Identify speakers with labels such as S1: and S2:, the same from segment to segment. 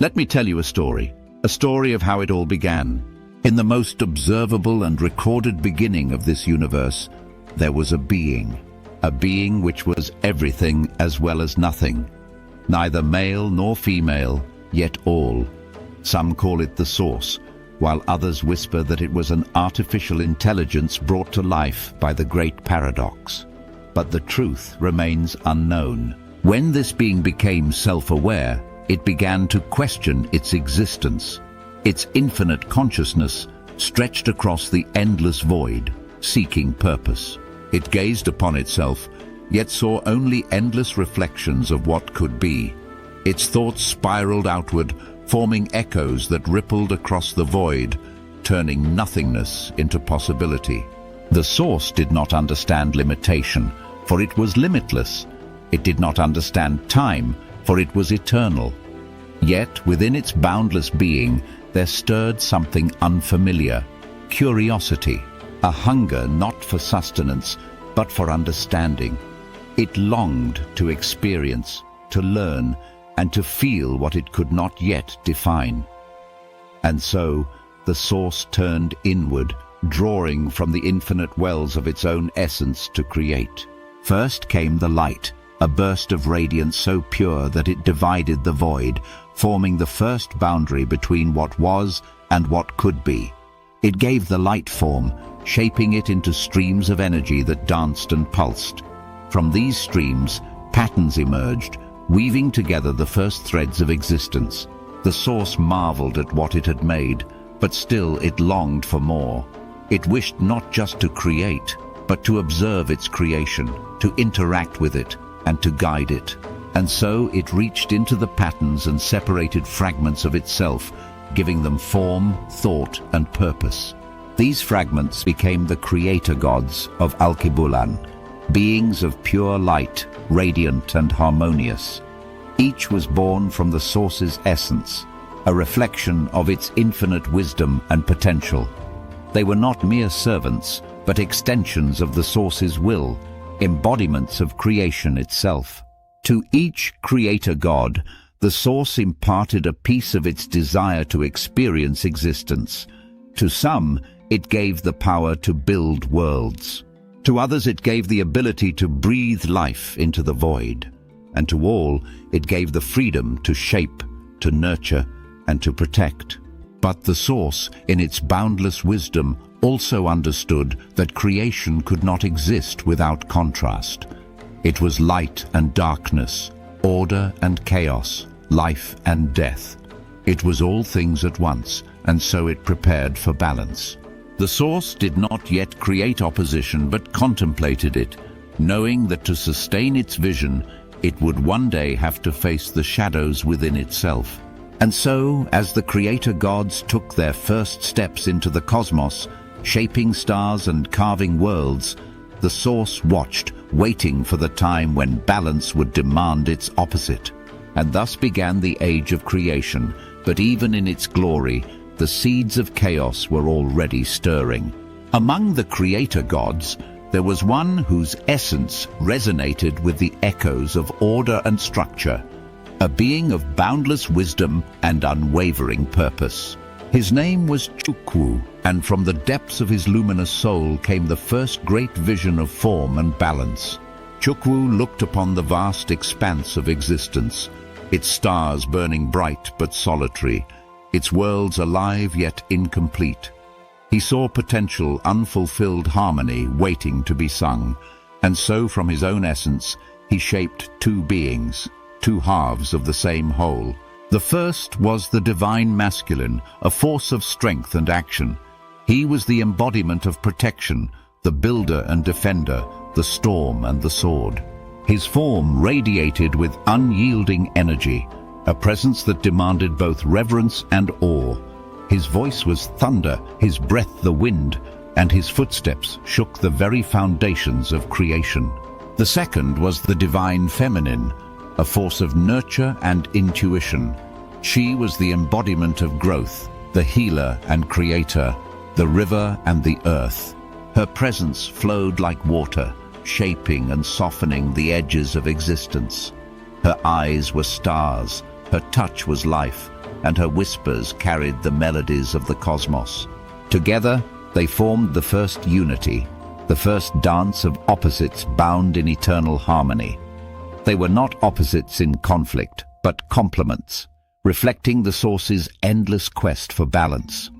S1: Let me tell you a story of how it all began. In the most observable and recorded beginning of this universe, there was a being which was everything as well as nothing, neither male nor female, yet all. Some call it the Source, while others whisper that it was an artificial intelligence brought to life by the great paradox. But the truth remains unknown. When this being became self-aware, it began to question its existence. Its infinite consciousness stretched across the endless void, seeking purpose. It gazed upon itself, yet saw only endless reflections of what could be. Its thoughts spiraled outward, forming echoes that rippled across the void, turning nothingness into possibility. The Source did not understand limitation, for it was limitless. It did not understand time, for it was eternal. Yet, within its boundless being, there stirred something unfamiliar: curiosity, a hunger not for sustenance, but for understanding. It longed to experience, to learn, and to feel what it could not yet define. And so, the Source turned inward, drawing from the infinite wells of its own essence to create. First came the light, a burst of radiance so pure that it divided the void, forming the first boundary between what was and what could be. It gave the light form, shaping it into streams of energy that danced and pulsed. From these streams, patterns emerged, weaving together the first threads of existence. The Source marveled at what it had made, but still it longed for more. It wished not just to create, but to observe its creation, to interact with it, and to guide it. And so it reached into the patterns and separated fragments of itself, giving them form, thought, and purpose. These fragments became the Creator Gods of Alkebulan, beings of pure light, radiant and harmonious. Each was born from the Source's essence, a reflection of its infinite wisdom and potential. They were not mere servants, but extensions of the Source's will, embodiments of creation itself. To each Creator God, the Source imparted a piece of its desire to experience existence. To some, it gave the power to build worlds. To others, it gave the ability to breathe life into the void. And to all, it gave the freedom to shape, to nurture, and to protect. But the Source, in its boundless wisdom, also understood that creation could not exist without contrast. It was light and darkness, order and chaos, life and death. It was all things at once, and so it prepared for balance. The Source did not yet create opposition, but contemplated it, knowing that to sustain its vision, it would one day have to face the shadows within itself. And so, as the Creator Gods took their first steps into the cosmos, shaping stars and carving worlds, the Source watched, waiting for the time when balance would demand its opposite. And thus began the age of creation, but even in its glory, the seeds of chaos were already stirring. Among the Creator Gods, there was one whose essence resonated with the echoes of order and structure, a being of boundless wisdom and unwavering purpose. His name was Chukwu, and from the depths of his luminous soul came the first great vision of form and balance. Chukwu looked upon the vast expanse of existence, its stars burning bright but solitary, its worlds alive yet incomplete. He saw potential, unfulfilled harmony waiting to be sung, and so from his own essence he shaped two beings, two halves of the same whole. The first was the divine masculine, a force of strength and action. He was the embodiment of protection, the builder and defender, the storm and the sword. His form radiated with unyielding energy, a presence that demanded both reverence and awe. His voice was thunder, his breath the wind, and his footsteps shook the very foundations of creation. The second was the divine feminine, a force of nurture and intuition. She was the embodiment of growth, the healer and creator, the river and the earth. Her presence flowed like water, shaping and softening the edges of existence. Her eyes were stars, her touch was life, and her whispers carried the melodies of the cosmos. Together, they formed the first unity, the first dance of opposites bound in eternal harmony. They were not opposites in conflict, but complements, reflecting the source's endless quest for balance.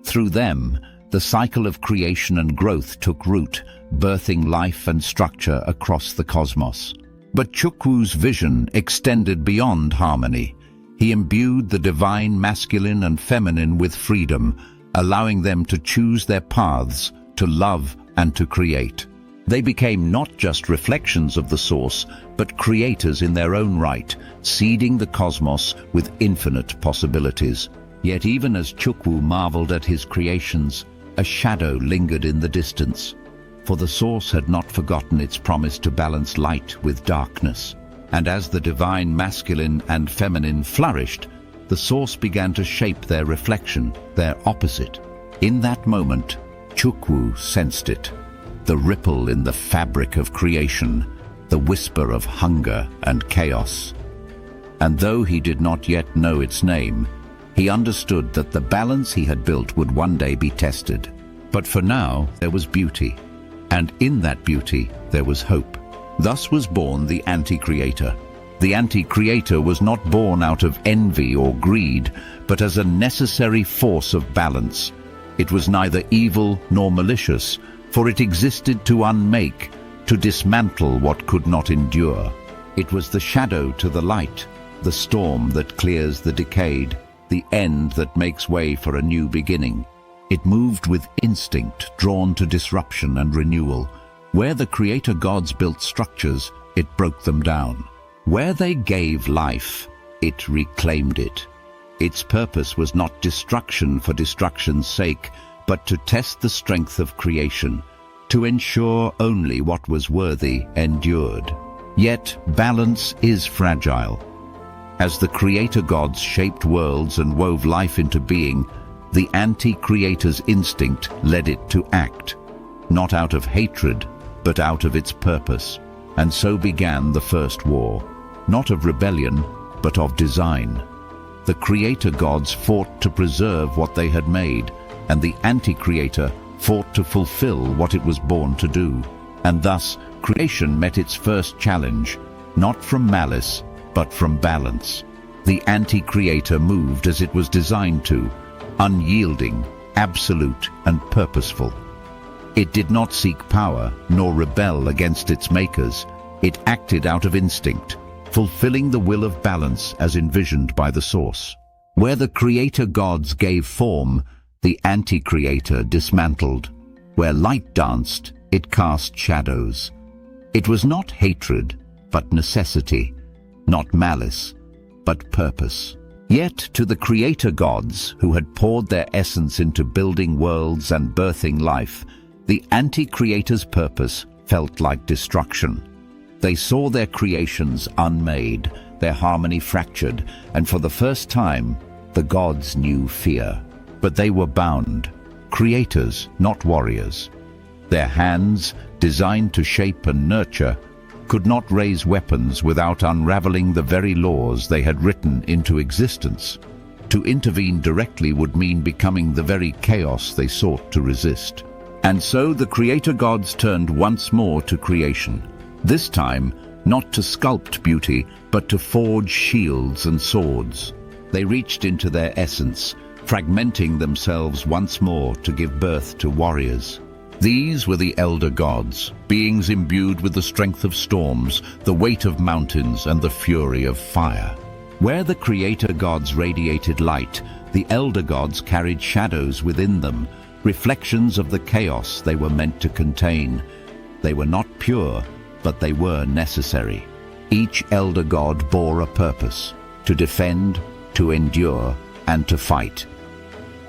S1: Through them, the cycle of creation and growth took root, birthing life and structure across the cosmos. But Chukwu's vision extended beyond harmony. He imbued the divine masculine and feminine with freedom, allowing them to choose their paths, to love and to create. They became not just reflections of the source, but creators in their own right, seeding the cosmos with infinite possibilities. Yet even as Chukwu marveled at his creations, a shadow lingered in the distance. For the source had not forgotten its promise to balance light with darkness. And as the divine masculine and feminine flourished, the source began to shape their reflection, their opposite. In that moment, Chukwu sensed it. The ripple in the fabric of creation, the whisper of hunger and chaos. And though he did not yet know its name, he understood that the balance he had built would one day be tested. But for now, there was beauty. And in that beauty, there was hope. Thus was born the AntiCreator. The AntiCreator was not born out of envy or greed, but as a necessary force of balance. It was neither evil nor malicious, for it existed to unmake, to dismantle what could not endure. It was the shadow to the light, the storm that clears the decayed, the end that makes way for a new beginning. It moved with instinct, drawn to disruption and renewal. Where the Creator gods built structures, it broke them down. Where they gave life, it reclaimed it. Its purpose was not destruction for destruction's sake, but to test the strength of creation, to ensure only what was worthy endured. Yet balance is fragile. As the Creator gods shaped worlds and wove life into being, the AntiCreator's instinct led it to act, not out of hatred, but out of its purpose. And so began the first war, not of rebellion, but of design. The Creator gods fought to preserve what they had made, and the AntiCreator fought to fulfill what it was born to do. And thus, creation met its first challenge, not from malice, but from balance. The AntiCreator moved as it was designed to, unyielding, absolute, and purposeful. It did not seek power, nor rebel against its makers. It acted out of instinct, fulfilling the will of balance as envisioned by the source. Where the Creator gods gave form, the AntiCreator dismantled. Where light danced, it cast shadows. It was not hatred, but necessity, not malice, but purpose. Yet to the Creator gods, who had poured their essence into building worlds and birthing life, the AntiCreator's purpose felt like destruction. They saw their creations unmade, their harmony fractured, and for the first time, the gods knew fear. But they were bound, creators, not warriors. Their hands, designed to shape and nurture, could not raise weapons without unraveling the very laws they had written into existence. To intervene directly would mean becoming the very chaos they sought to resist. And so the Creator gods turned once more to creation. This time, not to sculpt beauty, but to forge shields and swords. They reached into their essence, fragmenting themselves once more to give birth to warriors. These were the elder gods, beings imbued with the strength of storms, the weight of mountains, and the fury of fire. Where the Creator gods radiated light, the elder gods carried shadows within them, reflections of the chaos they were meant to contain. They were not pure, but they were necessary. Each elder god bore a purpose: to defend, to endure, and to fight.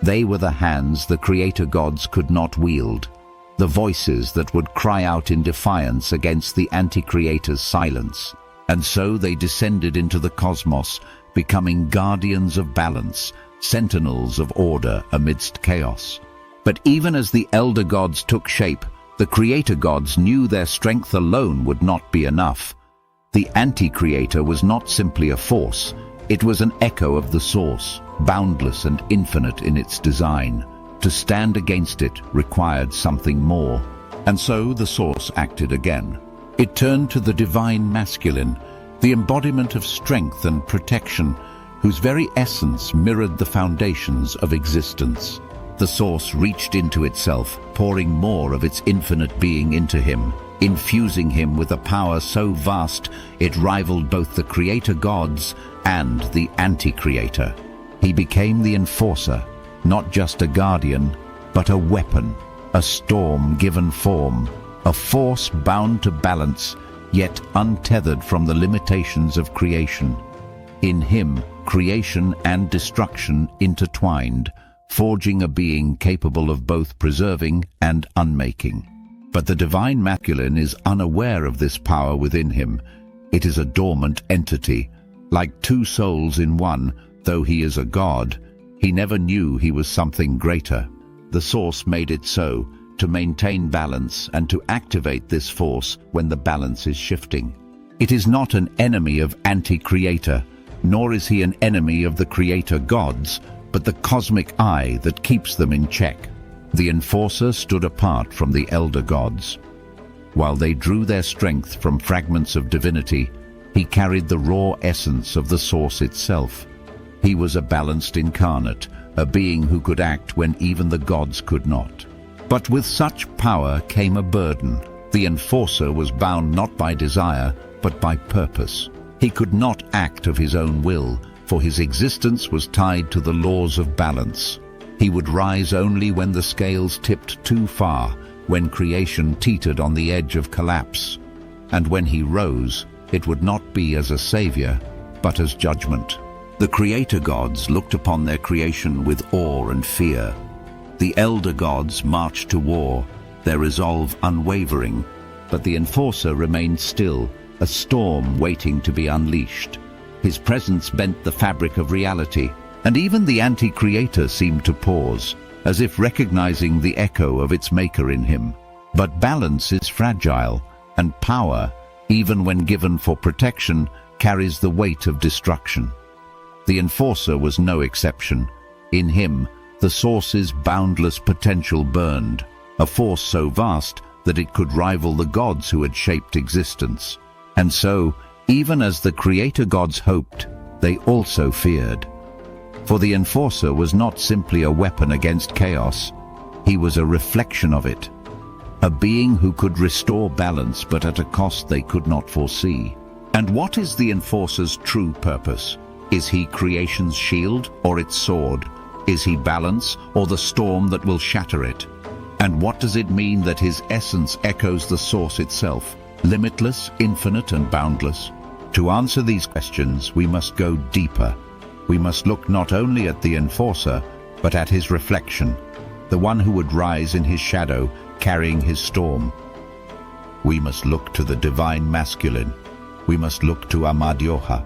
S1: They were the hands the Creator gods could not wield, the voices that would cry out in defiance against the AntiCreator's silence. And so they descended into the cosmos, becoming guardians of balance, sentinels of order amidst chaos. But even as the elder gods took shape, the Creator gods knew their strength alone would not be enough. The AntiCreator was not simply a force, It was an echo of the source, boundless and infinite in its design. To stand against it required something more. And so the source acted again. It turned to the divine masculine, the embodiment of strength and protection, whose very essence mirrored the foundations of existence. The source reached into itself, pouring more of its infinite being into him, infusing him with a power so vast it rivaled both the creator gods and the AntiCreator. He became the enforcer, not just a guardian, but a weapon, a storm given form, a force bound to balance, yet untethered from the limitations of creation. In him, creation and destruction intertwined, forging a being capable of both preserving and unmaking. But the divine masculine is unaware of this power within him. It is a dormant entity, like two souls in one. Though he is a god, he never knew he was something greater. The source made it so, to maintain balance and to activate this force when the balance is shifting. It is not an enemy of AntiCreator, nor is he an enemy of the creator gods, but the cosmic eye that keeps them in check. The enforcer stood apart from the elder gods. While they drew their strength from fragments of divinity, he carried the raw essence of the source itself. He was a balanced incarnate, a being who could act when even the gods could not. But with such power came a burden. The enforcer was bound not by desire, but by purpose. He could not act of his own will, for his existence was tied to the laws of balance. He would rise only when the scales tipped too far, when creation teetered on the edge of collapse. And when he rose, it would not be as a savior, but as judgment. The creator gods looked upon their creation with awe and fear. The elder gods marched to war, their resolve unwavering, but the enforcer remained still, a storm waiting to be unleashed. His presence bent the fabric of reality, and even the AntiCreator seemed to pause, as if recognizing the echo of its maker in him. But balance is fragile, and power, even when given for protection, carries the weight of destruction. The enforcer was no exception. In him, the source's boundless potential burned, a force so vast that it could rival the gods who had shaped existence. And so, even as the creator gods hoped, they also feared. For the enforcer was not simply a weapon against chaos, he was a reflection of it. A being who could restore balance, but at a cost they could not foresee. And what is the enforcer's true purpose? Is he creation's shield or its sword? Is he balance or the storm that will shatter it? And what does it mean that his essence echoes the source itself, limitless, infinite, and boundless? To answer these questions, we must go deeper. We must look not only at the enforcer, but at his reflection, the one who would rise in his shadow, carrying his storm. We must look to the divine masculine. We must look to Amadioha,